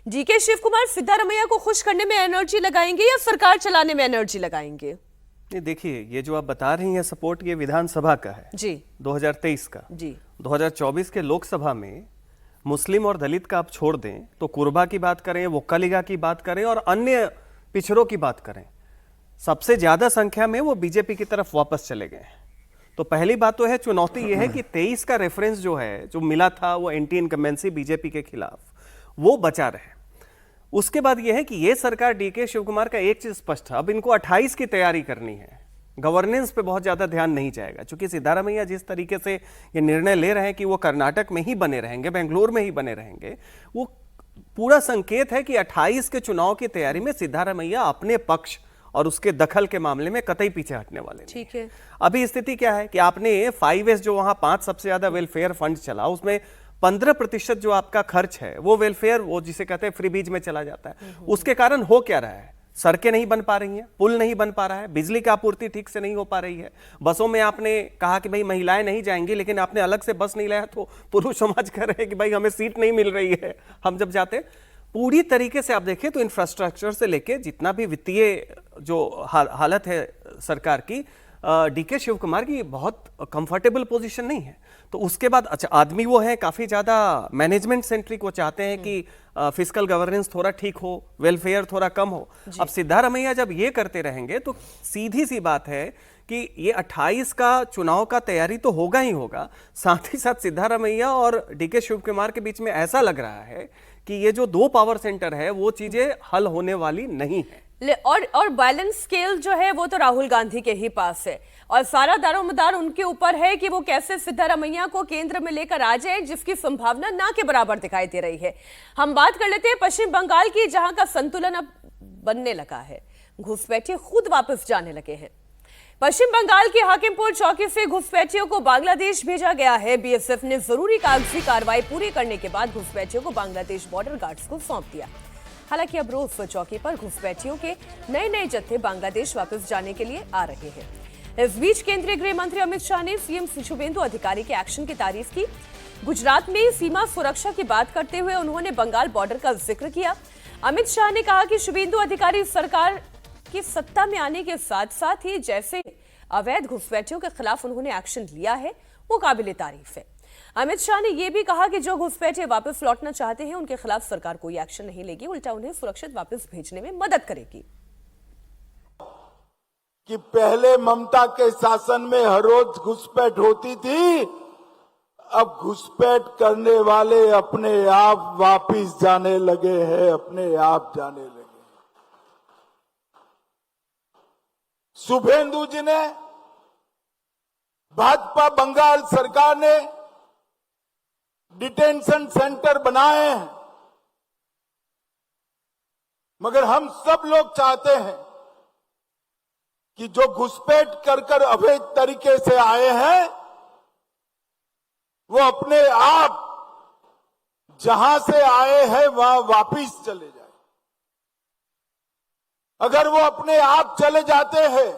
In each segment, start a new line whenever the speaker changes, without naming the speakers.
DK Shiv Kumar Siddaramaiah को खुश करने में एनर्जी लगाएंगे या सरकार चलाने में एनर्जी लगाएंगे?
नहीं, देखिए, ये जो आप बता रही हैं सपोर्ट, ये विधानसभा का है
जी,
2023 का
जी।
2024 के लोकसभा में मुस्लिम और दलित का आप छोड़ दें तो कुर्बा की बात करें, वोक्कालिगा की बात करें और अन्य पिछड़ों की बात करें, सबसे ज्यादा संख्या में वो बीजेपी की तरफ वापस चले गए। तो पहली बात तो है, चुनौती ये है कि 23 का रेफरेंस जो है, जो मिला था वो एंटी इनकम्बेंसी बीजेपी के खिलाफ, वो बचा रहे। उसके बाद यह है कि ये सरकार डीके शिव कुमार का एक चीज स्पष्ट है, अब इनको 28 की तैयारी करनी है। गवर्नेंस पे बहुत ज्यादा ध्यान नहीं जाएगा, क्योंकि सिद्धारमैया जिस तरीके से ये निर्णय ले रहे हैं कि वो कर्नाटक में ही बने रहेंगे, बेंगलुरु में ही बने रहेंगे, वो पूरा संकेत है कि 28 के चुनाव की तैयारी में सिद्धारमैया अपने पक्ष और उसके दखल के मामले में कतई पीछे हटने वाले नहीं।
ठीक है।
अभी स्थिति क्या है कि आपने 5S जो वहां 5 सबसे ज्यादा वेलफेयर फंड चला, उसमें 15% जो आपका खर्च है वो वेलफेयर, वो जिसे कहते हैं फ्री बीज में चला जाता है। उसके कारण हो क्या रहा है? सड़कें नहीं बन पा रही हैं, पुल नहीं बन पा रहा है, बिजली की आपूर्ति ठीक से नहीं हो पा रही है। बसों में आपने कहा कि भाई महिलाएं नहीं जाएंगी, लेकिन आपने अलग से बस नहीं लाया तो पुरुष समाज कह रहे हैं कि भाई हमें सीट नहीं मिल रही है हम जब जाते। पूरी तरीके से आप देखें तो इंफ्रास्ट्रक्चर से लेके जितना भी वित्तीय जो हालत है सरकार की, डीके शिव कुमार की बहुत कंफर्टेबल पोजीशन नहीं है। तो उसके बाद अच्छा, आदमी वो है काफी ज्यादा मैनेजमेंट सेंट्रिक, वो चाहते हैं कि फिस्कल गवर्नेंस थोड़ा ठीक हो, वेलफेयर थोड़ा कम हो। अब सिद्धारमैया जब ये करते रहेंगे तो सीधी सी बात है कि ये 28 का चुनाव का तैयारी तो होगा ही होगा, साथ ही साथ सिद्धारमैया और डीके शिव कुमार के बीच में ऐसा लग रहा है कि ये जो 2 पावर सेंटर है वो चीजें हल होने वाली नहीं है।
और बैलेंस स्केल जो है वो तो राहुल गांधी के ही पास है, और सारा दारोमदार उनके ऊपर है कि वो कैसे सिद्धारमैया को केंद्र में लेकर आ जाए, जिसकी संभावना ना के बराबर दिखाई दे रही है। हम बात कर लेते हैं पश्चिम बंगाल की, जहां का संतुलन अब बनने लगा है। घुसपैठिए खुद वापस जाने लगे हैं। पश्चिम बंगाल की हाकिमपुर चौकी से घुसपैठियों को बांग्लादेश भेजा गया है। बीएसएफ ने जरूरी कागजी कार्रवाई पूरी करने के बाद घुसपैठियों को बांग्लादेश बॉर्डर गार्ड्स को सौंप दिया। हालांकि अब रोज चौकी पर घुसपैठियों के नए नए जत्थे बांग्लादेश वापस जाने के लिए आ रहे हैं। इस बीच केंद्रीय गृह मंत्री अमित शाह ने सीएम शुभेंदु अधिकारी के एक्शन की तारीफ की। गुजरात में सीमा सुरक्षा की बात करते हुए उन्होंने बंगाल बॉर्डर का जिक्र किया। अमित शाह ने कहा कि शुभेंदु अधिकारी सरकार की सत्ता में आने के साथ साथ ही जैसे अवैध घुसपैठियों के खिलाफ उन्होंने एक्शन लिया है वो काबिले तारीफ है। अमित शाह ने यह भी कहा कि जो घुसपैठिए वापस लौटना चाहते हैं उनके खिलाफ सरकार कोई एक्शन नहीं लेगी, उल्टा उन्हें सुरक्षित वापस भेजने में मदद करेगी।
कि पहले ममता के शासन में हर रोज घुसपैठ होती थी, अब घुसपैठ करने वाले अपने आप वापिस जाने लगे हैं, अपने आप जाने लगे। शुभेंदु जी ने, भाजपा बंगाल सरकार ने डिटेंशन सेंटर बनाए हैं, मगर हम सब लोग चाहते हैं कि जो घुसपैठ कर अवैध तरीके से आए हैं वो अपने आप जहां से आए हैं वहां वापिस चले जाए। अगर वो अपने आप चले जाते हैं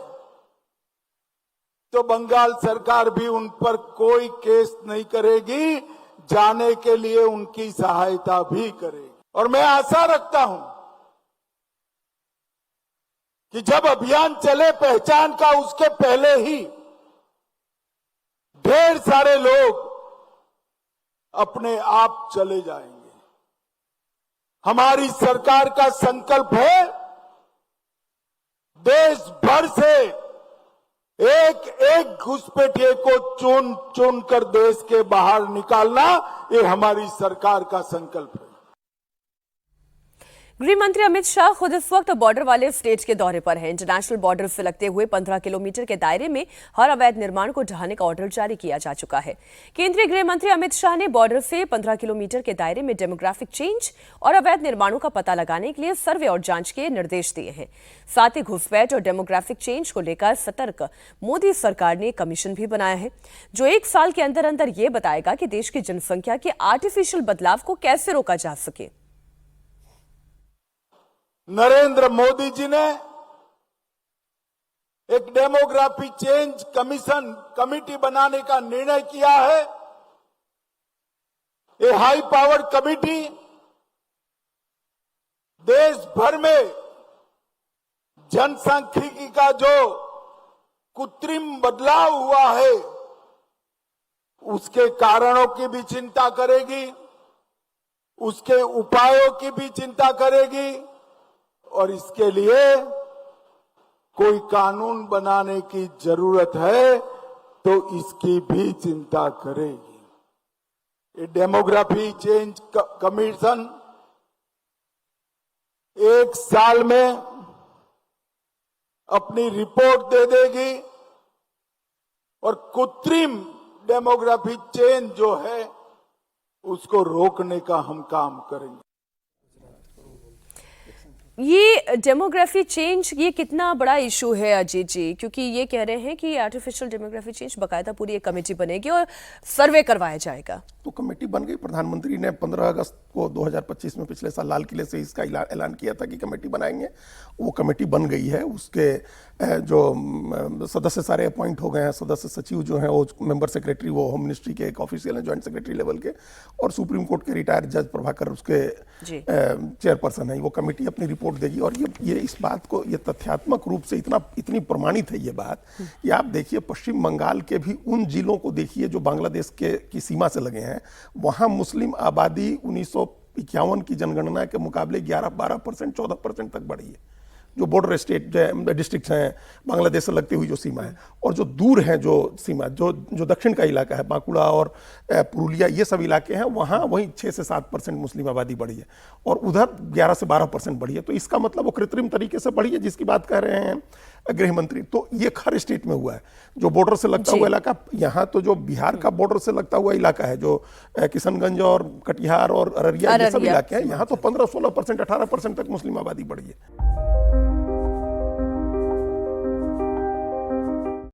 तो बंगाल सरकार भी उन पर कोई केस नहीं करेगी, जाने के लिए उनकी सहायता भी करेगी। और मैं आशा रखता हूं कि जब अभियान चले पहचान का, उसके पहले ही ढेर सारे लोग अपने आप चले जाएंगे। हमारी सरकार का संकल्प है देश भर से एक एक घुसपैठिए को चुन चुन कर देश के बाहर निकालना, ये हमारी सरकार का संकल्प है।
गृह मंत्री अमित शाह खुद इस वक्त बॉर्डर वाले स्टेट के दौरे पर हैं। इंटरनेशनल बॉर्डर से लगते हुए 15 किलोमीटर के दायरे में हर अवैध निर्माण को ढहाने का ऑर्डर जारी किया जा चुका है। केंद्रीय गृह मंत्री अमित शाह ने बॉर्डर से 15 किलोमीटर के दायरे में डेमोग्राफिक चेंज और अवैध निर्माणों का पता लगाने के लिए सर्वे और जांच के निर्देश दिए हैं। साथ ही घुसपैठ और डेमोग्राफिक चेंज को लेकर सतर्क मोदी सरकार ने कमीशन भी बनाया है, जो 1 साल के अंदर अंदर ये बताएगा कि देश की जनसंख्या के आर्टिफिशियल बदलाव को कैसे रोका जा सके।
नरेंद्र मोदी जी ने एक डेमोग्राफी चेंज कमिटी बनाने का निर्णय किया है। ये हाई पावर कमिटी देश भर में जनसांख्यिकी का जो कृत्रिम बदलाव हुआ है उसके कारणों की भी चिंता करेगी, उसके उपायों की भी चिंता करेगी और इसके लिए कोई कानून बनाने की जरूरत है तो इसकी भी चिंता करेगी। ये डेमोग्राफी चेंज कमीशन 1 साल में अपनी रिपोर्ट दे देगी और कृत्रिम डेमोग्राफी चेंज जो है उसको रोकने का हम काम करेंगे।
ये डेमोग्राफी चेंज ये कितना बड़ा इशू है अजीत जी, क्योंकि ये कह रहे हैं कि आर्टिफिशियल डेमोग्राफी चेंज बकायदा पूरी एक कमेटी बनेगी और सर्वे करवाया जाएगा।
तो कमेटी बन गई। प्रधानमंत्री ने 15 अगस्त को 2025 में पिछले साल लाल किले से इसका ऐलान किया था कि कमेटी बनाएंगे। वो कमेटी बन गई है। उसके जो सदस्य सारे अपॉइंट हो गए हैं। सदस्य सचिव जो हैं वो मेंबर सेक्रेटरी वो होम मिनिस्ट्री के एक ऑफिशियल हैं, ज्वाइंट सेक्रेटरी लेवल के, और सुप्रीम कोर्ट के रिटायर्ड जज प्रभाकर उसके चेयरपर्सन हैं। वो कमेटी अपनी रिपोर्ट देगी और ये इस बात को ये तथ्यात्मक रूप से इतनी प्रमाणित है ये बात कि आप देखिए पश्चिम बंगाल के भी उन जिलों को देखिए जो बांग्लादेश की सीमा से लगे हैं। वहां मुस्लिम आबादी 1951 की जनगणना के मुकाबले 11-12%, 14% तक बढ़ी है। जो बॉर्डर स्टेट डिस्ट्रिक्ट हैं बांग्लादेश से लगती हुई जो सीमा है, और जो दूर हैं जो सीमा जो दक्षिण का इलाका है, बांकुड़ा और पुरुलिया, ये सब इलाके हैं, वहाँ वहीं 6 से 7% मुस्लिम आबादी बढ़ी है और उधर 11 से 12% बढ़ी है। तो इसका मतलब वो कृत्रिम तरीके से बढ़ी है जिसकी बात कर रहे हैं गृह मंत्री। तो ये हर स्टेट में हुआ है। जो बॉर्डर से लगता हुआ इलाका, यहाँ तो जो बिहार का बॉर्डर से लगता हुआ इलाका है, जो किशनगंज और कटिहार और अररिया ये सब इलाके हैं, यहाँ तो 15-16%, 18% तक मुस्लिम आबादी बढ़ी है।